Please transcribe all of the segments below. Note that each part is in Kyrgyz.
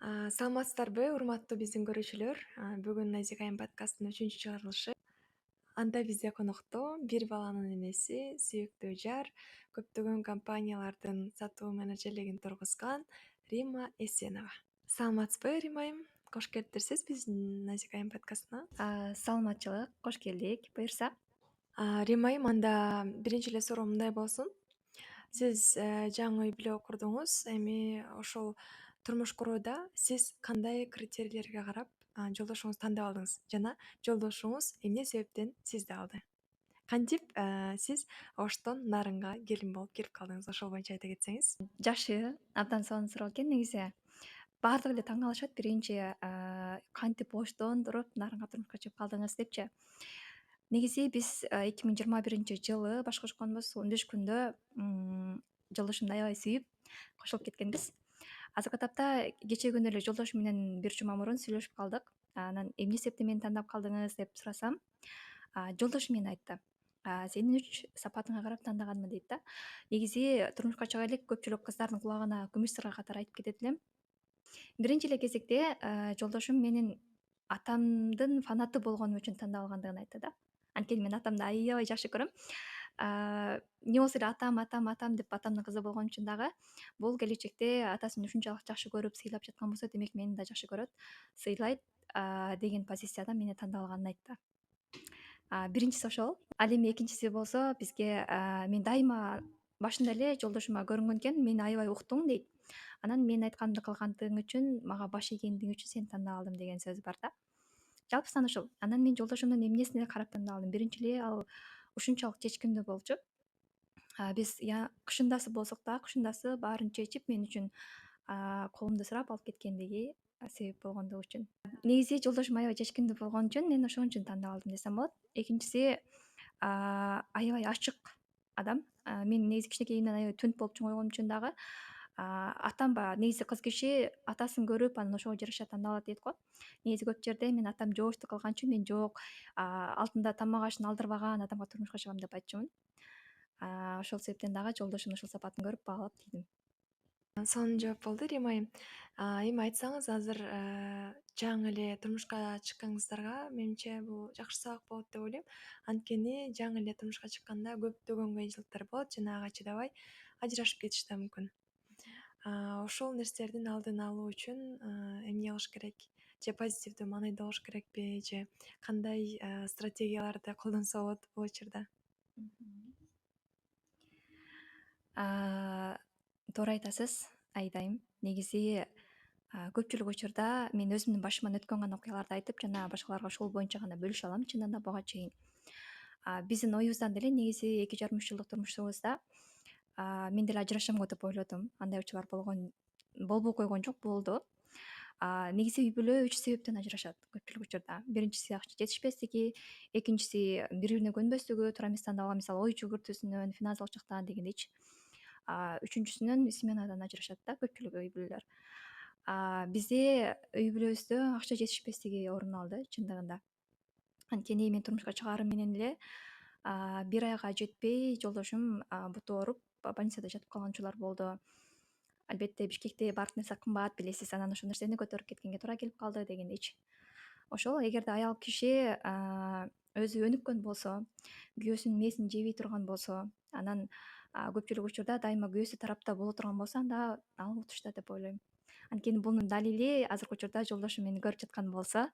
Саламатсыздарбы, урматтуу биздин көрүүчүлөр. Бүгүн Назик Айым подкасттын 3 чыгарылышы. Анда бизде конокто бир баланын энеси, сүйүктүү жар, көптөгөн компаниялардын сатуу менеджерлигин тургузган Римма Эсенова. Саламатсызбы, Римма айым? Кош келиптирсиз биздин Назик Айым подкастына. Саламатчылык, кош келдик. Буюрса. Римма айым, анда биринчи эле суроом мындай болсун. Сиз жаңы үй бүлө курдуңуз. Эми ошол турмуш курууда сиз кандай критерийлерге карап жолдошуңузду тандап алдыңыз жана жолдошуңуз эмне себептен сизди алды? Кантип сиз оштон нарынга келин болуп кирип калдыңыз? Ошол боюнча айта кетсеңиз. Жакшы, абдан сонун суроо экен негизи. Баардыгы эле таң калышат биринчи кантип оштон туруп нарынга турмушка чыгып калдыңыз депчи. Негизи биз 2021 жылы баш кошконбуз. 15 күндө жолдошумду аябай сүйүп кошулуп кеткенбиз. Азыркы тапта кечээ күнү эле жолдошум менен бир жума мурун сүйлөшүп калдык. Анан эмне себептен мени тандап калдыңыз деп сурасам, жолдошум мени айтты. Сенин үч сапатыңа карап тандаганмын дейт да. Негизи турмушка чыга элек көпчүлүк кыздардын кулагына күмүш сырга катары айтып кетет элем. Биринчи эле кезекте жолдошум менин атамдын фанаты болгонум үчүн тандап алгандыгын айтты да. Анткени мен атамды аябай жакшы көрөм. Эмне болсо эле атам деп атамдын кызы болгон үчүн дагы бул келечекте атасын ушунчалык жакшы көрүп сыйлап жаткан болсо, демек мени да жакшы көрөт, сыйлайт деген позицияда мени тандап алганын айтты. Биринчиси ошол. Ал эми экинчиси болсо бизге мен дайыма башында эле жолдошума көрүнгөн экен, мени аябай уктуң дейт. Анан менин айтканымды кылгандыгың үчүн, мага баш ийгендигиң үчүн сени тандап алдым деген сөзү бар да. Жалпысынан ушул. Анан мен жолдошумдун эмнесине карап тандап алдым? Биринчи эле ал ушунчалык чечкиндүү болчу. Биз кышындасы болсок да, кышындасы баарын чечип мен үчүн колумду сурап алып кеткендиги себеп болгондугу үчүн. Негизи жолдошум аябай чечкиндүү болгон үчүн мен ошон үчүн тандап алдым десем болот. Экинчиси аябай ачык адам. Мен негизи кичинекейимден аябай түнт болуп чоңойгонум үчүн дагы атам баягы негизи кыз киши атасын көрүп анан ошого жараша тандап алат дейт го. Негизи көп жерде мен атам жооштук кылган үчүн мен жок, алдында тамак ашын алдырбаган адамга турмушка чыгам деп айтчумун. Ошол себептен дагы жолдошумдун ушул сапатын көрүп баалап тийдим. Сонун жооп болду, Римма айым. Эми айтсаңыз, азыр жаңы эле турмушка чыкканыңыздарга менимче бул жакшы сабак болот деп ойлойм. Анткени жаңы эле турмушка чыкканда көптөгөн кыйынчылыктар болот жана ага чыдабай ажырашып кетиш да мүмкүн. Ошол нерселердин алдын алуу үчүн эмне кылыш керек? Же позитивдүү маанайда болуш керекпи? Же кандай стратегияларды колдонсо болот бул учурда? Туура айтасыз, Айдайым. Негизи көпчүлүк учурда мен өзүмдүн башыман өткөн гана окуяларды айтып жана башкаларга ошол боюнча гана бөлүшө алам, чынында да буга чейин. Биздин оюбуздан деле негизи 2,5 жылдык турмушубузда мен деле ажырашам го деп ойлодум. Андай учурлар болбой койгон жок, болду. Негизи үй бүлө 3 себептен ажырашат көпчүлүк учурда. Биринчиси акча жетишпестиги, экинчиси бири бирине көнбөстүгү, туура эмес тандап алган, мисалы ой жүгүртүүсүнөн, финансылык жактан дегендейчи. Үчүнчүсүнөн сменадан ажырашат да көпчүлүк үй бүлөлөр. Бизде үй бүлөбүздө акча жетишпестиги орун алды чындыгында. Анткени мен турмушка чыгарым менен эле бир айга жетпей жолдошум буту ооруп больницада жатып калган учурлар болду. Албетте Бишкекте баардык нерсе кымбат, билесиз, анан ошол нерсени көтөрүп кеткенге туура келип калды дегендейчи. Ошол эгерде аял киши өзү өнүккөн болсо, күйөөсүнүн мээсин жебей турган болсо, анан көпчүлүк учурда дайыма күйөөсү тарапта боло турган болсо, анда ал утушта деп ойлойм. Анткени бунун далили азыркы учурда жолдошум мени көрүп жаткан болсо,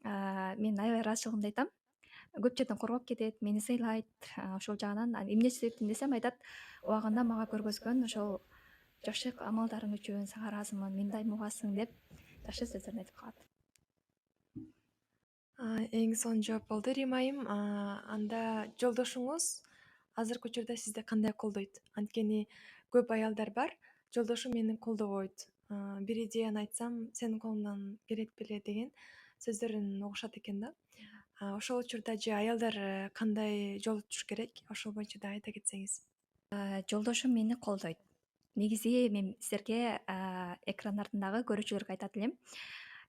мен аябай ыраазычылыгымды айтам. Көп жерден коргоп кетет, мени сыйлайт. Ошол жагынан эмне себептен десем, айтат, убагында мага көргөзгөн ошол жашык амалдарың үчүн сага ыраазымын, мени дайыма угасың деп жакшы сөздөрүн айтып калат. Эң сонун жооп болду, Римма айым. Анда жолдошуңуз азыркы учурда сизди кандай колдойт? Анткени көп аялдар бар, жолдошум мени колдобойт. Бир идеяны айтсам, сенин колуңдан келет беле деген сөздөрүн угушат экен да. Ошол учурда же аялдар кандай жол tutуш керек? Ошол боюнча да айта кетсеңиз. Жолдошум мени колдойт. Негизи мен силерге экран артындагы көрүүчүлөргө айтат элем.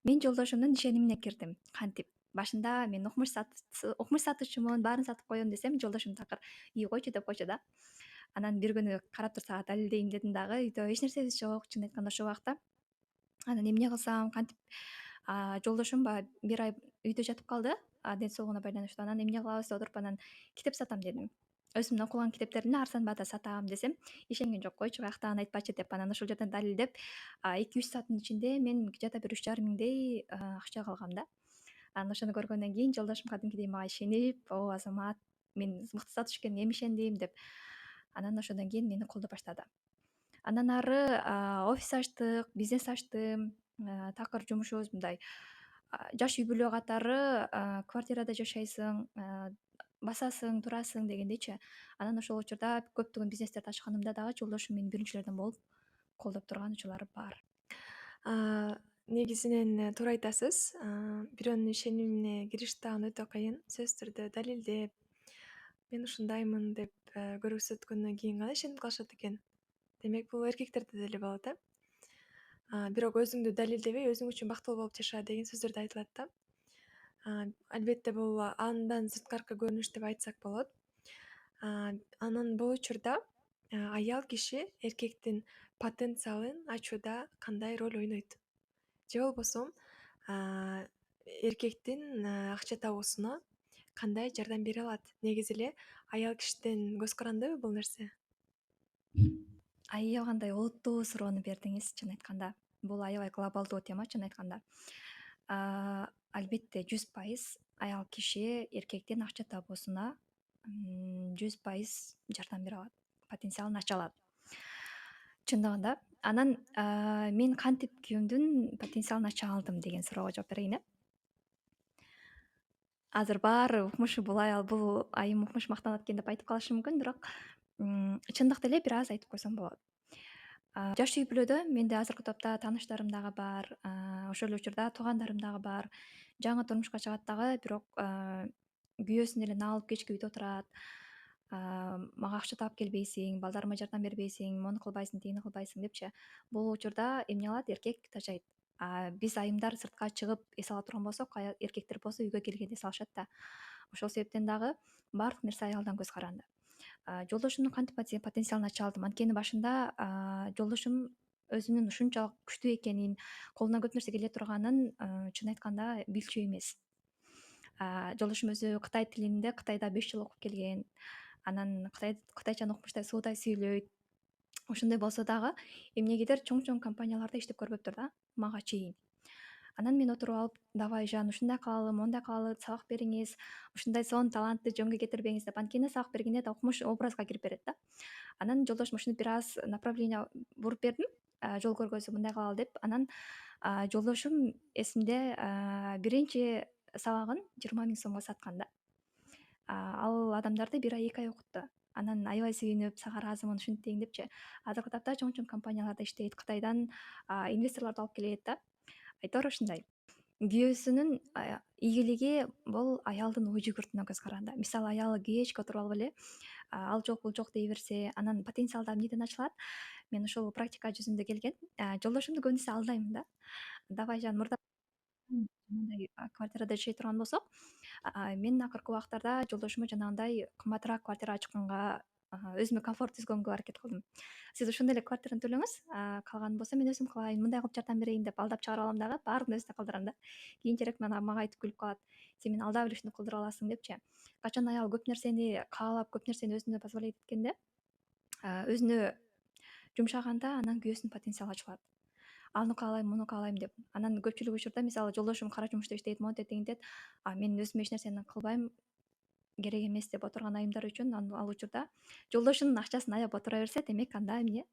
Мен жолдошумдун ишенимине кирдим. Кантип? Башында мен укмуш сатчумун, баарын сатып коем десем, жолдошум такыр койчу деп койчу да. Анан бир күнү карап турсак далилдейм дедим дагы, үйдө эч нерсебиз жок. Чынын айтканда ошол убакта Анан эмне кылсам, кантип жолдошум баягы бир ай үйдө жатып калды, ден соолугуна байланыштуу. Анан эмне кылабыз деп отуруп анан китеп сатам дедим. Өзүмдүн окуган китептеримди арзан баада сатам десем, ишенген жок, койчу каяктагын айтпачы деп анан ошол жерден далилдеп, 2-3 сааттын ичинде мен где то бир 3,5 миңдей акча кылгам да. Анан ошону көргөндөн кийин жолдошум кадимкидей мага ишенип: "О, Азамат, мен мыкты сатыш экенин эми ишендим" деп. Анан ошондон кийин мени колдоп баштады. Андан ары офис ачтык, бизнес ачтым. Такыр жумушубуз мындай: жаш үй бүлө катары квартирада жашайсың, басасың, турасың дегендейчи. Анан ошол учурда көптөгөн бизнестерди ачканымда дагы жолдошум мени биринчилерден болуп колдоп турган учурлары бар. Негизинен туура айтасыз. Бирөөнүн ишенимине кириш дагы өтө кыйын. Сөзсүз түрдө далилдеп, мен ушундаймын деп көрсөткөндөн кийин гана ишенип калышат экен. Демек бул эркектерде деле болот, бирок өзүңдү далилдебей өзүң үчүн бактылуу болуп жаша деген сөздөр да айтылат да. Албетте бул андан сырткаркы көрүнүш деп айтсак болот. Анан бул учурда аял киши эркектин потенциалын ачууда кандай роль ойнойт? Же болбосо эркектин акча табуусуна кандай жардам бере алат? Негизи эле аял кишиден көз карандыбы бул нерсе? Кандай олуттуу суроону бердиңиз, чын айтканда. Бул аябай глобалдуу тема, чын айтканда. Албетте 100% аял киши эркектин акча табуусуна 100% жардам бере алат, потенциалын ача алат. Чындыгында. Анан мен кантип күйөөмдүн потенциалын ача алдым деген суроого жооп берейин Азыр баары укмушу бул айым укмуш мактанат экен деп айтып калышы мүмкүн, бирок чындыкты эле бир аз айтып койсом болот. Жаш үй бүлөдө менде азыркы топто тааныштарым дагы бар, ошол эле учурда туугандарым дагы бар. Жаңы турмушка чыгат дагы, бирок күйөөсүн эле наалып кечке үйдө отурат. Мага акча таап келбейсиң, балдарыма жардам бербейсиң, мону кылбайсың, тигини кылбайсың депчи. Бул учурда эмне кылат? Эркек тажайт. Биз айымдар сыртка чыгып эс ала турган болсок, эркектер болсо үйгө келгенде эс алышат да. Ошол себептен дагы баардык нерсе аялдан көз каранды. Жолдошумдун кантип потенциалын ача алдым? Анткени башында жолдошум өзүнүн ушунчалык күчтүү экенин, колуна көп нерсе келе турганын чын айтканда билчү эмес. Жолдошум өзү кытай тилинде Кытайда 5 жыл окуп келген. Анан кытайчаны укмуштай суудай сүйлөйт. Ошондой болсо дагы эмнегедир чоң чоң компанияларда иштеп көрбөптүр да, мага чейин. Анан мен отуруп алып: "Давай, Жан, ушундай кылалы, моундай кылалы, сабак бериңиз, ушундай сонун талантты жөнгө кетирбеңиз" деп. Анткени сабак бергенде да укмуш образга кирип берет да. Анан жолдошум ушинтип бир аз направление буруп бердим, жол көргөзүп мындай кылалы деп. Анан жолдошум эсимде биринчи сабагын 20 000 сомго саткан да. Ал адамдарды бир ай, 2 ай окутту. Анан аябай сүйүнүп, "Сага ыраазымын, ушинтип дейин" депчи. Азыркы тапта чоң чоң компанияларда иштейт, Кытайдан инвесторлорду алып келет да. Айтор ушундай: күйөөсүнүн ийгилиги бул аялдын ой жүгүртүнө көз каранды. Мисалы, аялы кечке отуруп алып эле ал жок, бул жок дей берсе, анан потенциал дагы эмнеден ачылат? Мен ушул практика жүзүндө келген. Жолдошумду көбүнесе алдайм да. "Давай, Жан, мурда мындай квартирада жашай турган болсок, мен акыркы убактарда жолдошума жанагындай кымбатыраак квартира ачканга, өзүмө комфорт түзгөнгө аракет кылдым. Сиз ошондой эле квартираны төлөңүз, калганын болсо мен өзүм кылайын, мындай кылып жардам берейин" деп алдап чыгарып алам дагы, баардыгын өзүнө кылдырам да. Кийинчерээк мага айтып күлүп калат: "Сен мени алдап эле ушинтип кылдырып аласың" депчи. Качан аял көп нерсени каалап, көп нерсени өзүнө позволять эткенде, өзүнө жумшаганда анан күйөөсүнүн потенциалы ачылат. Аны каалайм, муну каалайм деп. Анан көпчүлүк учурда мисалы жолдошум кара жумушта иштейт, монтет, тигинтет, мен өзүм эч нерсени кылбайм, керек эмес деп отурган айымдар үчүн ал учурда жолдошунун акчасын аяп отура берсе, демек анда эмне?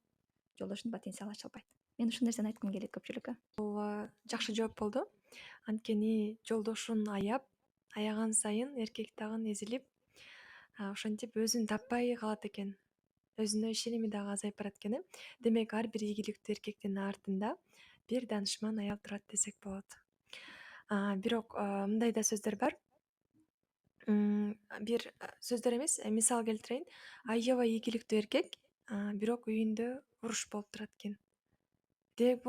Жолдошунун потенциалы ачылбайт. Мен ушул нерсени айткым келет көпчүлүккө. Бул жакшы жооп болду. Анткени жолдошун аяган сайын эркек дагы эзилип, ошентип өзүн таппай калат экен. Өзүнө ишеними дагы азайып барат экен. Демек ар бир ийгиликтүү эркектин артында бир даанышман аял турат десек болот. Бирок мындай да сөздөр бар. Бир сөздөр эмес, мисал келтирейин. Аябай ийгиликтүү эркек, бирок үйүндө уруш болуп турат экен. Демек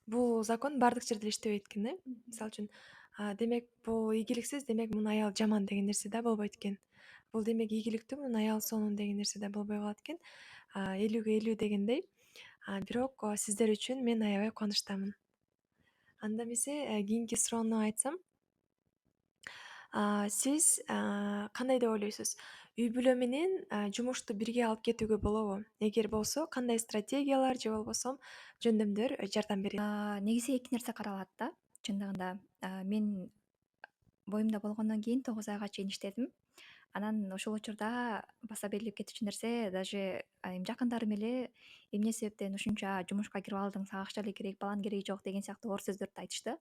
бул закон баардык жерде иштебейт экен. Мисалы үчүн, демек бул ийгиликсиз, демек мунун аялы жаман деген нерсе да болбойт экен. Бул демек ийгиликтүү, мунун аялы сонун деген нерсе да болбой калат экен. 50-50 дегендей. Бирок сиздер үчүн мен аябай кубанычтамын. Анда эмесе кийинки суроону айтсам, сиз кандай деп ойлойсуз? Үй бүлө менен жумушту бирге алып кетүүгө болобу? Эгер болсо, кандай стратегиялар же болбосо жөндөмдөр жардам берет? Негизи эки нерсе каралат да чындыгында. Мен боюмда болгондон кийин 9 айга чейин иштедим. Анан ошол учурда баса белгилеп кетчү нерсе, даже эми жакындарым эле эмне себептен ушунча жумушка кирип алдың, сага акча эле керек, баланын кереги жок деген сыяктуу оор сөздөрдү айтышты.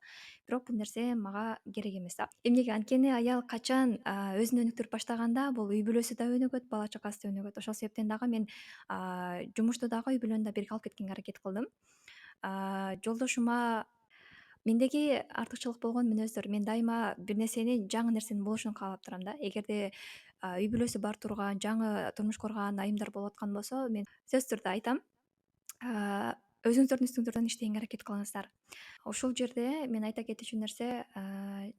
Бирок бул нерсе мага керек эмес да. Эмнеге? Анткени аял качан өзүн өнүктүрүп баштаганда бул үй бүлөсү да өнүгөт, бала чакасы да өнүгөт. Ошол себептен дагы мен жумушту дагы үй бүлөнү да бирге алып кеткенге аракет кылдым. Жолдошума мендеги артыкчылык болгон мүнөздөр: мен дайыма бир нерсени, жаңы нерсенин болушун каалап турам да. Эгерде үй бүлөсү бар турган, жаңы турмуш курган айымдар болуп аткан болсо, мен сөзсүз түрдө айтам, өзүңүздөрдүн үстүңүздөрдөн иштегенге аракет кылыңыздар. Ушул жерде мен айта кетчү нерсе,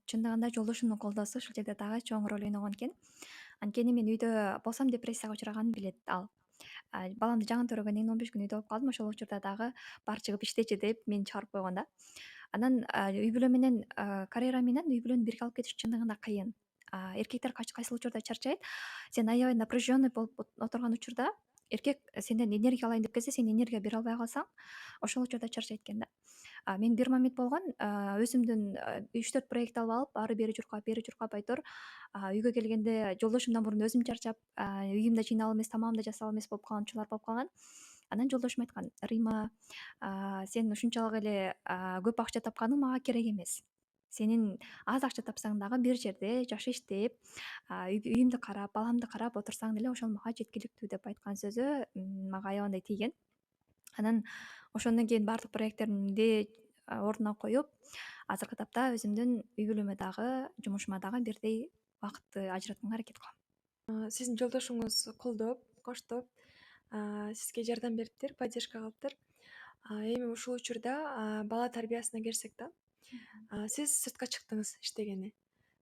чындыгында жолдошумдун колдоосу ушул жерде дагы чоң роль ойногон экен. Анткени мен үйдө болсом депрессияга учраганын билет ал. Баламды жаңы төрөгөндөн кийин 15 күн үйдө болуп калдым. Ошол учурда дагы бар чыгып иштечи деп мени чыгарып койгон да. Анан үй бүлө менен, карьера менен үй бүлөнү бирге алып кетиш чындыгында кыйын. Эркектер кайсыл учурда чарчайт? Сен аябай напряженный болуп отурган учурда эркек сенден энергия алайын деп келсе, сен энергия бере албай калсаң, ошол учурда чарчайт экен да. Мен бир момент болгон, өзүмдүн 3-4 проект алып алып, ары бери журкап, бери журкап айтор үйгө келгенде жолдошумдан мурун өзүм чарчап, үйүм да жыйнап эмес, тамагымды да жасап эмес болуп калган учурлар болуп калган. Анан жолдошум айткан: «Рима, сен ушунчалык эле көп акча тапканың мага керек эмес. Сенин аз акча тапсаң дагы бир жерде жакшы иштеп, үйүмдү карап, баламды карап отурсаң деле ошол мага жеткиликтүү» деп айткан сөзү мага аябагандай тийген. Анан ошондон кийин баардык проекттеримди ордуна коюп, азыркы тапта өзүмдүн үй бүлөмө дагы, жумушума дагы бирдей убакытты ажыратканга аракет кылам. Сиздин жолдошуңуз колдоп, коштоп, сизге жардам бериптир, поддержка кылыптыр. Эми ушул учурда бала тарбиясына келсек да, сиз сыртка чыктыңыз иштегени,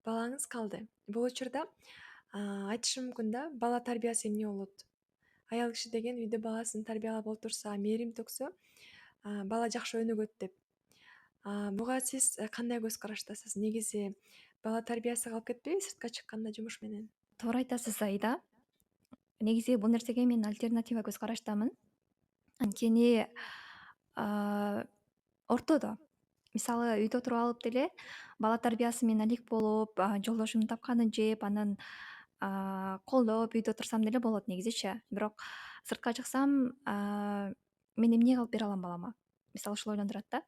балаңыз калды. Бул учурда айтышым мүмкүн да, бала тарбиясы эмне болот? Аял киши деген үйдө баласын тарбиялап отурса, мээрим төксө, бала жакшы өнүгөт деп. Буга сиз кандай көз караштасыз? Негизи бала тарбиясы калып кетпейби сыртка чыкканда жумуш менен? Туура айтасыз, Аида. Негизи бул нерсеге мен альтернатива көз караштамын. Анткени ортодо, мисалы, үйдө отуруп алып деле бала тарбиясы менен алек болуп, жолдошумдун тапканын жеп, анан колдоп үйдө отурсам деле болот негизичи. Бирок сыртка чыксам, мен эмне кылып бере алам балама? Мисалы, ушул ойлондурат да.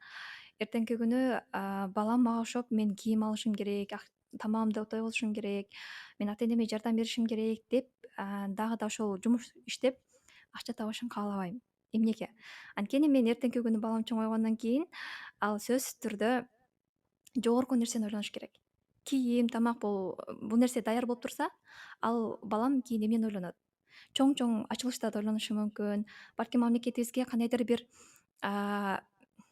Эртеңки күнү балам мага окшоп мен кийим алышым керек, тамагымды тойгузушум керек, мен ата-энеме жардам беришим керек деп дагы да ошол жумуш иштеп акча табышын каалабайм. Эмнеге? Анткени мен эртеңки күнү балам чоңойгондон кийин ал сөзсүз түрдө жогорку нерсени ойлонуш керек. Кийим, тамак, бул нерсе даяр болуп турса, ал балам кийин эмнени ойлонот? Чоң ачылыштарды ойлонушу мүмкүн. Балким мамлекетибизге кандайдыр бир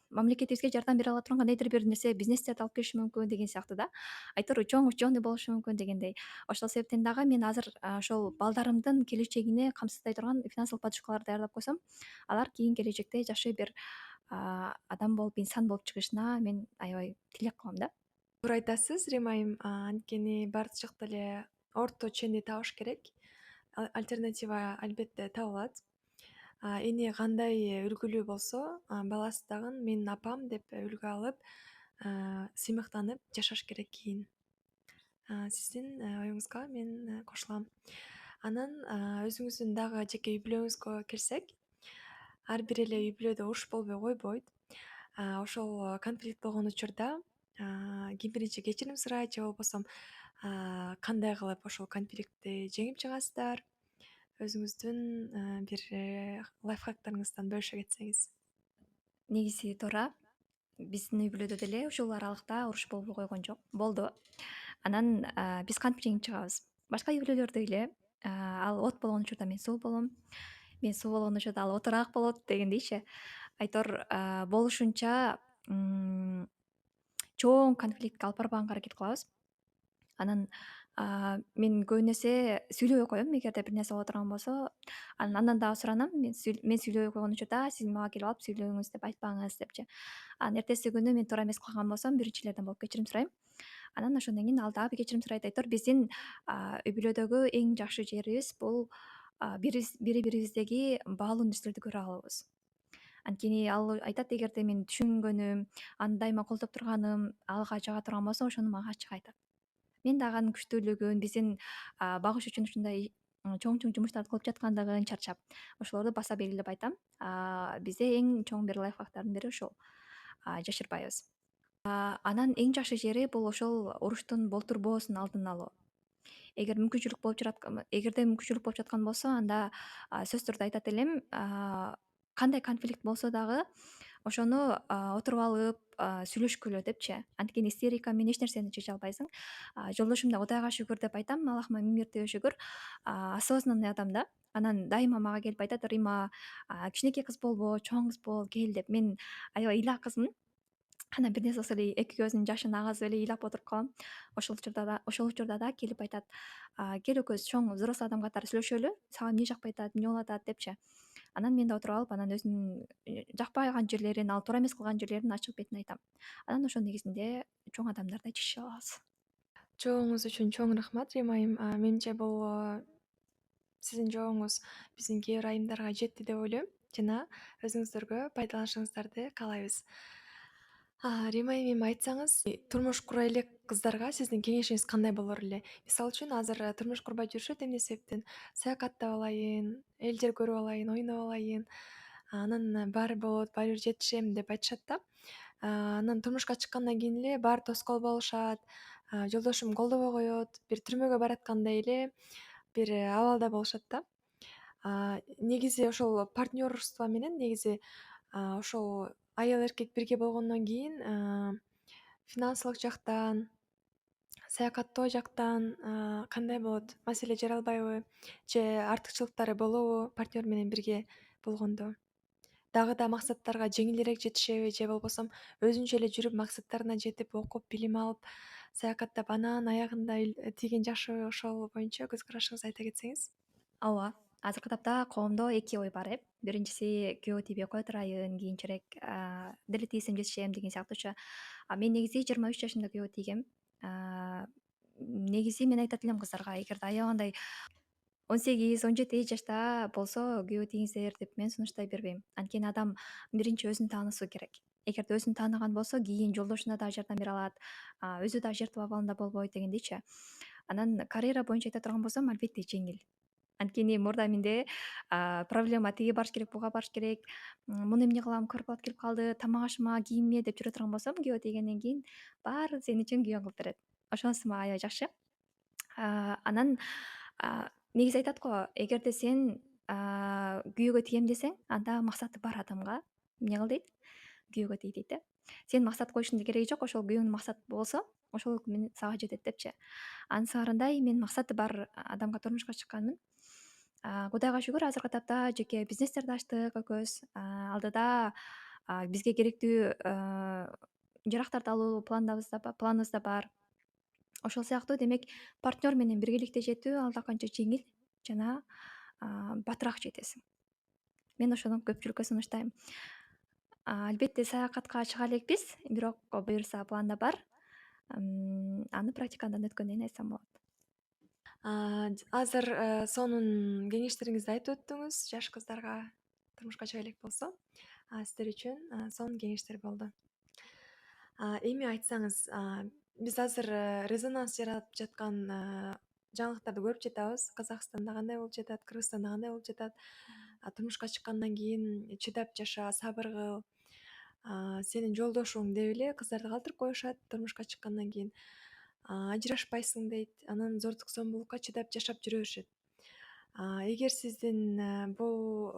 мамлекетибизге жардам бере ала турган кандайдыр бир нерсе, бизнестерди алып келиши мүмкүн деген сыяктуу да. Айтор чоң учёный болушу мүмкүн дегендей. Ошол себептен дагы мен азыр ошол балдарымдын келечегине камсыздай турган финансылык подушкаларды даярдап койсом, алар кийин келечекте жакшы бир адам болуп, инсан болуп чыгышына мен аябай тилек кылам да. Туура айтасыз, Рима айым. Анткени баардык жакта эле орто ченди табыш керек. Альтернатива албетте табылат. Эне кандай үлгүлүү болсо, баласы дагы менин апам деп үлгү алып, сыймыктанып жашаш керек кийин. Сиздин оюңузга мен кошулам. Анан өзүңүздүн дагы жеке үй бүлөңүзгө келсек, ар бир эле үй бүлөдө уруш болбой койбойт. Ошол конфликт болгон учурда ким биринчи кечирим сурайт же болбосо кандай кылып ошол конфликтти жеңип чыгасыздар? Өзүңүздүн бир лайфхактарыңыздан бөлүшө кетсеңиз. Негизи туура. Биздин үй бүлөдө деле ушул аралыкта уруш болбой койгон жок. Болду. Анан биз кантип жеңип чыгабыз? Башка үй бүлөлөрдөй эле ал от болгон учурда мен суу болом, мен суу болгон учурда ал отураак болот дегендейчи. Айтор болушунча чоң конфликтке алып барбаганга аракет кылабыз. Анан Мен көбүн эсе сүйлөбөй коем эгерде бир нерсе боло турган болсо. Андан дагы суранам. Мен сүйлөбөй койгон учурда сиз мага келип алып сүйлөңүз деп айтпаңыз депчи. Анан эртеси күнү мен туура эмес кылган болсом биринчилерден болуп кечирим сурайм. Анан ошондон кийин ал дагы кечирим сурайт, айтор биздин үй бүлөдөгү эң жакшы жерибиз бул бири бирибиздеги баалуу нерселерди көрө алуубуз. Анткени ал айтат, эгерде мен түшүнгөнүм, аны дайыма колдоп турганым ага жага турган болсо, ошону мага ачык айтат. Мен дагы анын күчтүүлүгүн, биздин багыш үчүн ушундай чоң чоң жумуштарды кылып жаткандыгын чарчап, ошолорду баса белгилеп айтам. Бизде эң чоң бир лайфхактардын бири ушул. Жашырбайбыз. Анан эң жакшы жери бул ошол уруштун болтурбоосун алдын алуу. Эгерде мүмкүнчүлүк болуп жаткан болсо, анда сөзсүз түрдө айтат элем, кандай конфликт болсо дагы ошону отуруп алып сүйлөшкүлө депчи. Анткени истерика менен эч нерсени чече албайсың. Жолдошум да Кудайга шүгүр деп айтам, Аллахыма миң мертебе шүгүр, осознанный адам да. Анан дайыма мага келип айтат: "Рима, кичинекей кыз болбо, чоң кыз бол, кел" деп. Мен аябай ыйлаа кызмын. Анан бир нерсе болсо эле эки көзүнүн жашын агызып эле ыйлап отуруп калам. Ошол учурда да келип айтат: "Кел экөөбүз чоң взрослый адам катары сүйлөшөлү. Сага эмне жакпай атат, эмне болуп атат" депчи. Анан мен да отуруп алып, анан өзүнүн жакпаган жерлерин, ал туура эмес кылган жерлерин ачык бетин айтам. Анан ошонун негизинде чоң адамдардай чечишип алабыз. Жообуңуз үчүн чоң рахмат, Рима айым. Менимче бул сиздин жообуңуз биздин кээ бир айымдарга жетти деп ойлойм жана өзүңүздөргө пайдаланышыңыздарды каалайбыз. Рима айым, эми айтсаңыз, турмуш кура элек кыздарга сиздин кеңешиңиз кандай болор эле? Мисалы үчүн азыр турмуш курбай жүрүшөт, эмне себептен? Саякаттап алайын, эл жер көрүп алайын, ойноп алайын, анан баары болот, баары бир жетишем деп айтышат да. Анан турмушка чыккандан кийин эле баары тоскоол болушат, жолдошум колдобой коет, бир түрмөгө бараткандай эле бир абалда болушат да. Негизи ошол партнерство менен негизи ошол аял эркек бирге болгондон кийин финансылык жактан, саякаттоо жактан кандай болот? Маселе жаралбайбы? Же артыкчылыктары болобу партнер менен бирге болгондо? Дагы да максаттарга жеңилирээк жетишеби? Же болбосом өзүнчө эле жүрүп максаттарына жетип, окуп, билим алып, саякаттап анан аягында тийген жакшыбы? Ошол боюнча көз карашыңызды айта кетсеңиз. Ооба. Азыркы тапта коомдо эки ой бар Биринчиси күйөө тийбей кое турайын, кийинчерээк деле тийсем жетишем деген сыяктуучу. Мен негизи 23 жашымда күйөө тийгем. Негизи мен айтат элем кыздарга, эгерде аябагандай 18-17 жашта болсо күйөө тийиңиздер деп мен сунуштай бербейм. Анткени адам биринчи өзүн таанысуу керек. Эгерде өзүн тааныган болсо, кийин жолдошуна дагы жардам бере алат, өзү дагы жертва абалында болбойт дегендейчи. Анан карьера боюнча айта турган болсом, албетте жеңил. Анткени мурда менде проблема тиги барыш керек, буга барыш керек, муну эмне кылам, квартплата келип калды, тамак ашыма, кийимиме деп жүрө турган болсом, күйөө тийгенден кийин баарын сен үчүн күйөөң кылып берет. Ошонусу мага аябай жакшы. Анан негизи айтат го, эгерде сен күйөөгө тием десең, анда максаты бар адамга эмне кыл дейт? Күйөөгө тий дейт да. Сен максат коюшуңдун кереги жок, ошол күйөөң максат болсо, ошол менен сага жетет депчи. Анысыарындай мен максаты бар адамга турмушка чыкканмын. Кудайга шүгүр, азыркы тапта жеке бизнестерди ачтык экөөбүз. Алдыда бизге керектүү жарактарды алуу планыбызда бар. Ошол сыяктуу, демек партнер менен биргеликте жетүү алда канча жеңил жана батыраак жетесиң. Мен ошону көпчүлүккө сунуштайм. Албетте саякатка чыга элекпиз, бирок буюрса планда бар. Аны практикадан өткөндөн кийин айтсам болот. Азыр сонун кеңештериңизди айтып өттүңүз жаш кыздарга турмушка чыга элек болсо. Сиздер үчүн сонун кеңештер болду. Эми айтсаңыз, биз азыр резонанс жаратып жаткан жаңылыктарды көрүп жатабыз. Казакстанда кандай болуп жатат, Кыргызстанда кандай болуп жатат. Турмушка чыккандан кийин чыдап жаша, сабыр кыл, сенин жолдошуң деп эле кыздарды калтырып коюшат турмушка чыккандан кийин. Ажырашпайсың дейт, анан зордук зомбулукка чыдап жашап жүрө беришет. Эгер сиздин бул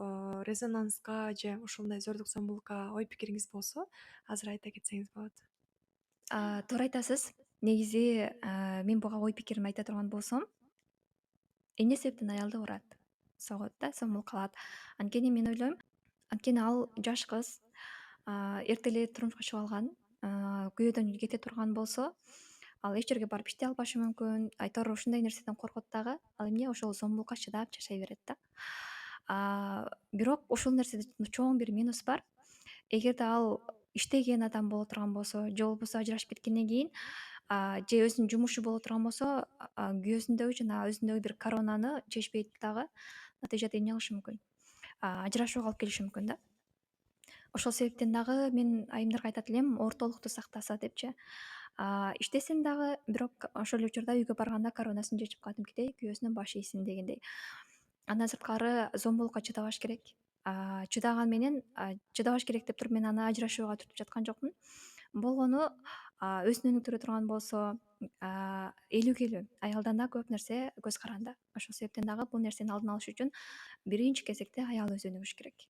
резонанска же ушундай зордук зомбулукка ой пикириңиз болсо, азыр айта кетсеңиз болот. Туура айтасыз. Негизи мен буга ой пикиримди айта турган болсом, эмне себептен аялды урат, согот да, зомбулук кылат? Анткени ал жаш кыз эрте эле турмушка чыгып алган, күйөөдөн кете турган болсо, ал эч жерге барып иштей албашы мүмкүн. Айтор ушундай нерседен коркот дагы. Ал эмне ошол зомбулукка чыдап жашай берет да. Бирок ушул нерседе чоң бир минус бар. Эгерде ал иштеген адам боло турган болсо же болбосо ажырашып кеткенден кийин же өзүнүн жумушу боло турган болсо күйөөсүндөгү жана өзүндөгү бир коронаны чечпейт дагы, натыйжада эмне кылышы мүмкүн? Ажырашууга алып келиши мүмкүн да. Ошол себептен дагы мен айымдарга айтат элем ортолукту сактаса депчи. Иштесин дагы, бирок ошол эле учурда үйгө барганда коронасын чечип кадимкидей күйөөсүнүн баш ийсин дегендей. Андан сырткары зомбулукка чыдабаш керек. Чыдаган менен чыдабаш керек деп туруп мен аны ажырашууга түртүп жаткан жокмун. Болгону өзүн өнүктүрө турган болсо, ээлүү-келүү аялдан да көп нерсе көз каранды. Ошол себептен дагы бул нерсени алдын алыш үчүн биринчи кезекте аял өзү өнүгүш керек.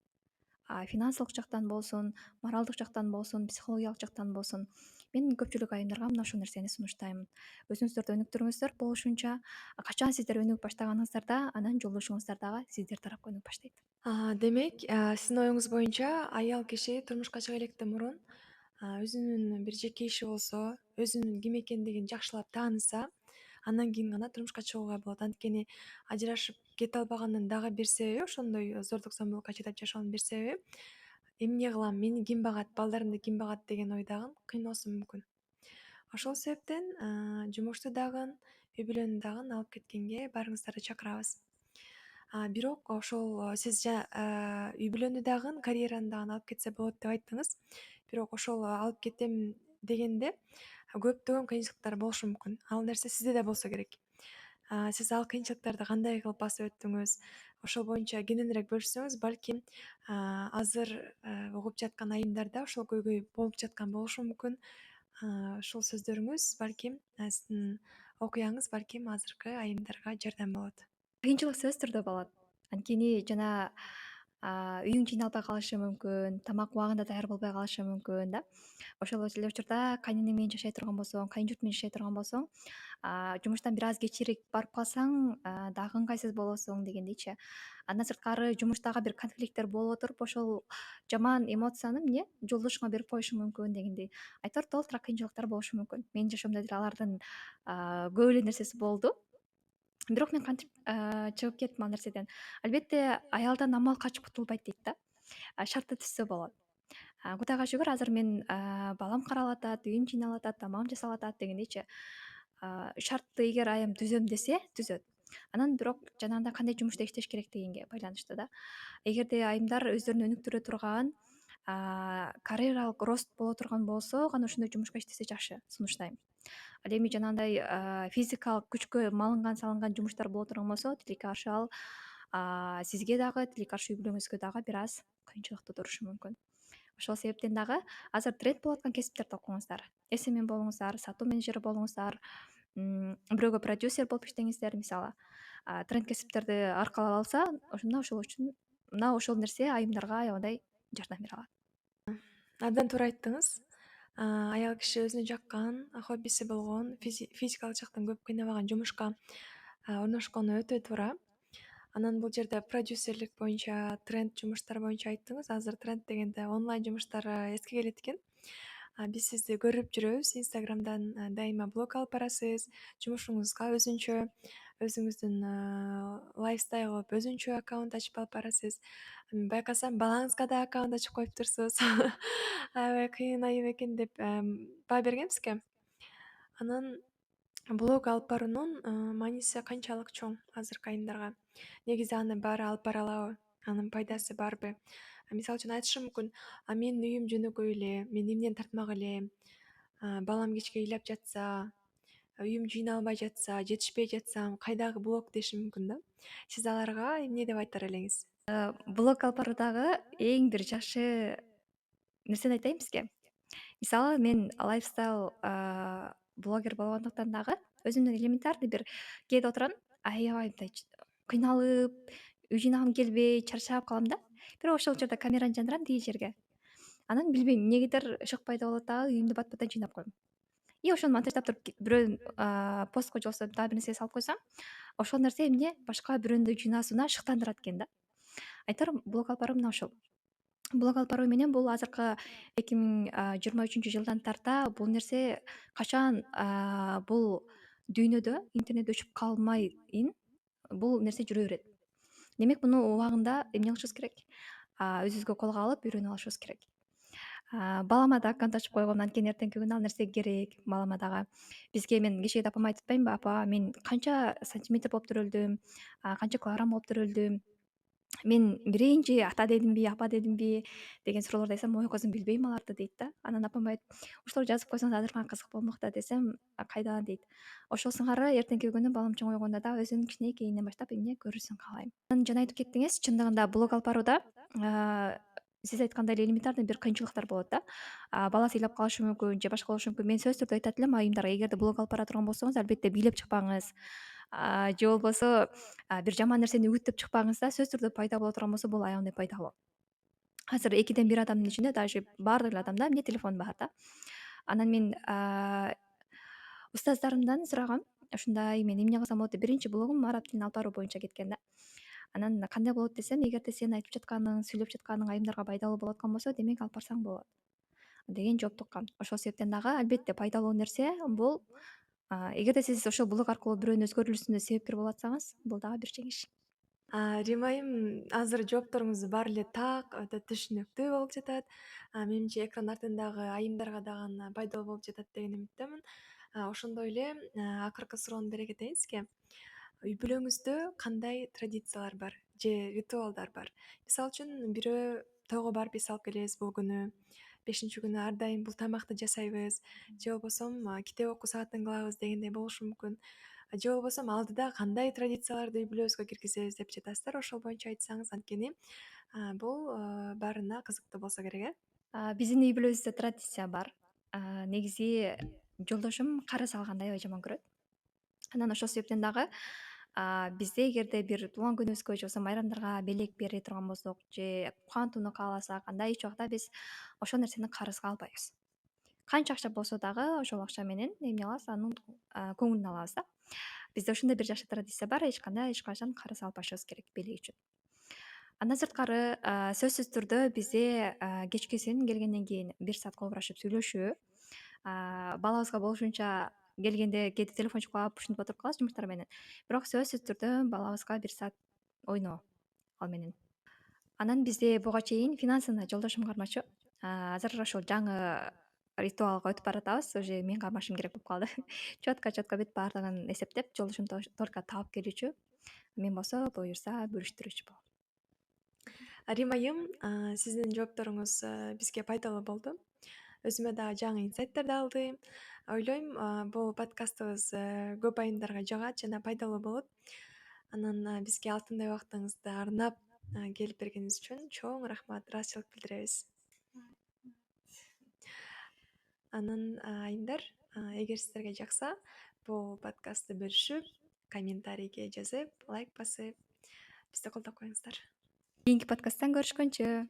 Финансылык жактан болсун, моралдык жактан болсун, психологиялык жактан болсун. Мен көпчүлүк айымдарга мына ушул нерсени сунуштаймын. Өзүңүздөрдү өнүктүрүңүздөр болушунча. Качан сиздер өнүгүп баштаганыңыздарда анан жолдошуңуздар дагы сиздер тарапка өнүгүп баштайт. Демек, сиздин оюңуз боюнча аял киши турмушка чыга электен мурун өзүнүн бир жеке иши болсо, өзүнүн ким экендигин жакшылап тааныса, андан кийин гана турмушка чыгууга болот. Анткени ажырашып кете албаганын дагы бир себеби, ошондой зордук зомбулукка чыдап жашоонун бир себеби эмне кылам, мени ким багат, балдарымды ким багат деген ойдагы кыйноосу мүмкүн. Ошол себептен жумушту дагы, үй бүлөнү дагы алып кеткенге баарыңыздарды чакырабыз. Бирок ошол сиз үй бүлөнү дагы, карьераны дагы алып кетсе болот деп айттыңыз. Бирок ошол алып кетем дегенде көптөгөн кыйынчылыктар болушу мүмкүн. Ал нерсе сизде да болсо керек. Сиз ал кыйынчылыктарды кандай кылып басып өттүңүз? Ошол боюнча кененирээк бөлүшсөңүз, балким азыр угуп жаткан айымдарда ошол көйгөй болуп жаткан болушу мүмкүн. Ушул сөздөрүңүз балким сиздин окуяңыз балким азыркы айымдарга жардам болот. Кыйынчылык сөзсүз түрдө болот. Анткени жана үйүң жыйналбай калышы мүмкүн, тамак убагында даяр болбой калышы мүмкүн да. Ошол эле учурда кайнэнең менен жашай турган болсоң, кайын журт менен жашай турган болсоң, жумуштан бир аз кечирээк барып калсаң дагы ыңгайсыз болосуң дегендейчи. Андан сырткары жумуштагы бир конфликттер болуп отуруп, ошол жаман эмоцияны эмне жолдошуңа берип коюшуң мүмкүн дегендей. Айтор толтура кыйынчылыктар болушу мүмкүн. Менин жашоомдо деле алардын көп эле нерсеси болду. Бирок мен кантип чыгып кеттим ал нерседен. Албетте аялдан амал качып кутулбайт дейт да. Шарты түзсө болот. Кудайга шүгүр азыр мен балам каралып атат, үйүм жыйналып атат, тамагым жасалып атат дегендейчи. Шартты эгер айым түзөм десе түзөт. Анан бирок жанагындай кандай жумушта иштеш керек дегенге байланыштуу да. Эгерде айымдар өздөрүн өнүктүрө турган, карьералык рост боло турган болсо гана ошондой жумушка иштесе жакшы, сунуштайм. Ал эми жанагындай физикалык күчкө салынган жумуштар боло турган болсо, тилекке каршы ал сизге дагы, тилекке каршы үй бүлөңүзгө дагы бир аз кыйынчылык тудурушу мүмкүн. Ошол себептен дагы азыр тренд болуп аткан кесиптерди окуңуздар. SMM болуңуздар, сатуу менеджери болуңуздар, бирөөгө продюсер болуп иштеңиздер мисалы. Тренд кесиптерди аркалап алса, мына ошол нерсе айымдарга аябагандай жардам бере алат. Абдан туура айттыңыз. Аял киши өзүнө жаккан, хоббиси болгон, физикалык жактан көп кыйнабаган жумушка орношкону өтө туура. Анан бул жерде продюсерлик боюнча, тренд жумуштар боюнча айттыңыз. Азыр тренд дегенде онлайн жумуштар эске келет экен. Биз сизди көрүп жүрөбүз. Инстаграмдан дайыма блог алып барасыз. Жумушуңузга өзүнчө, өзүңүздүн лайфстайл кылып өзүнчө аккаунт ачып алып барасыз. Байкасам балаңызга да аккаунт ачып коюптурсуз. Аябай кыйын айым экен деп баа берген бизге. Анан блог алып баруунун мааниси канчалык чоң азыркы айымдарга? Негизи аны баары алып бара алабы? Анын пайдасы барбы? Мисалы үчүн айтышы мүмкүн: менин үйүм жөнөкөй эле, мен эмнени тартмак элем, балам кечке ыйлап жатса, үйүм жыйналбай жатса, жетишпей жатсам кайдагы блог деши мүмкүн да. Сиз аларга эмне деп айтар элеңиз? Блог алып баруудагы эң бир жакшы нерсени айтайын бизге. Мисалы мен лайфстайл блогер болгондуктан дагы өзүмдүн элементарный бир кээде отурам, аябай мындай кыйналып, үй жыйнагым келбей, чарчап калам да. Бирок ошол учурда камераны жандырам тиги жерге. Анан билбейм эмнегедир шок пайда болот дагы үйүмдү бат-баттан жыйнап коем. И ошону монтаждап туруп бирөөнүн постко же болбосо дагы бир нерсеге салып койсом, ошол нерсе эмне башка бирөөнүн жыйнаасына шыктандырат экен да. Айтор блог алып баруу мына ушул. Блог алып баруу менен бул азыркы 2023 жылдан тарта бул нерсе качан бул дүйнөдө интернет өчүп калмайын бул нерсе жүрө берет. Демек муну убагында эмне кылышыбыз керек? Өзүбүзгө колго алып үйрөнүп алышыбыз керек. Балама да аккаунт ачып койгом, анткени эртеңки күнү ал нерсе керек балама дагы. Бизге мен кечээ апама айтып атпаймынбы: "Апа, мен канча сантиметр болуп төрөлдүм, канча килограмм болуп төрөлдүм. Мен биринчи ата дедимби, апа дедимби?" деген суроолорду айтсам, "Ой, кызым, билбейм аларды" дейт да. Анан апам айтып: "Ошолорду жазып койсоңуз азыр мага кызык болмок да" десем, "Кайда" дейт. Ошол сыңары эртеңки күнү балам чоңойгондо да өзүнүн кичинекейинен баштап эмне көрүүсүн каалайм. Анан жана айтып кеттиңиз, чындыгында блог алып барууда сиз айткандай эле элементарный бир кыйынчылыктар болот да. Баласы ыйлап калышы мүмкүн же башка болушу мүмкүн. Мен сөзсүз түрдө айтат элем айымдарга: эгерде блог алып бара турган болсоңуз, албетте бийлеп чыкпаңыз. Же болбосо бир жаман нерсени үгүттөп чыкпаңыз да. Сөзсүз түрдө пайда боло турган болсо бул аябындай пайдалуу. Азыр 2ден 1 адамдын ичинде даже баардык эле адамда эмне телефон бар да. Анан мен устаздарымдан сурагам. Ушундай мен эмне кылсам болот деп. Биринчи блогум араб тилин алып баруу боюнча кеткен да. Анан кандай болот десем, эгерде сен айтып жатканың, сүйлөп жатканың айымдарга пайдалуу болот аткан болсо, демек алып барсаң болот деген жоопту уккам. Ошол себептен дагы албетте пайдалуу нерсе бул эгерде сиз ошол блог аркылуу бирөөнүн өзгөрүлүшүнө себепкер болуп атсаңыз, бул дагы бир жеңиш. Рим айым, азыр жоопторуңуз баары эле так, өтө түшүнүктүү болуп жатат. Менимче экран артындагы айымдарга дагы пайдалуу болуп жатат деген үмүттөмүн. Ошондой эле акыркы суроону бере кетейин сизге. Үй бүлөңүздө кандай традициялар бар же ритуалдар бар? Мисалы үчүн бирөө тойго барып эс алып келебиз бул күнү, 5-күнү ар дайым бул тамакты жасайбыз, же болбосо китеп окуу саатын кылабыз дегендей болушу мүмкүн. Же болбосо алдыда кандай традицияларды үй бүлөбүзгө киргизебиз деп жатасыздар, ошол боюнча айтсаңыз, анткени бул баарына кызыктуу болсо керек, э? Биздин үй бүлөбүздө традиция бар. Негизи жолдошум карыз алганды аябай жаман көрөт. Анан ошол себептен дагы бизде эгерде бир туулган күнүбүзгө же болбосо майрамдарга белек бере турган болсок же кубантууну кааласак, анда эч убакта биз ошол нерсени карызга албайбыз. Канча акча болсо дагы ошол акча менен эмне кылабыз, анын көңүлүн алабыз да. Бизде ушундай бир жакшы традиция бар: эч кандай эч качан карыз албашыбыз керек белек үчүн. Андан сырткары сөзсүз түрдө бизде кечкесин келгенден кийин 1 саат кол урашып сүйлөшүү, балабызга болушунча келгенде кээде телефон чукулап ушинтип отуруп калабыз жумуштар менен. Бирок сөзсүз түрдө балабызга 1 саат ойноо ал менен. Анан бизде буга чейин финансыны жолдошум кармачу. Азыр ошол жаңы ритуалга өтүп баратабыз. Уже мен кармашым керек болуп калды. Четко бүт баардыгын эсептеп, жолдошум только таап келүүчү. Мен болсо буюрса бөлүштүрүүчү болом. Рим айым, сиздин жоопторуңуз бизге пайдалуу болду. Өзүмө дагы жаңы инсайттарды алдым. Ойлойм, бул подкастыбыз көп айымдарга жагат жана пайдалуу болот. Анан бизге алтындай убактыңызды арнап келип бергениңиз үчүн чоң рахмат, ыраазычылык билдиребиз. Анан айымдар, эгер сиздерге жакса, бул подкастты бөлүшүп, комментарийге жазып, лайк басып, бизди колдоп коюңуздар. Кийинки подкасттан көрүшкөнчө.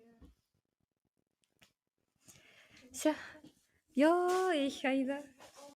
Всё. Айда.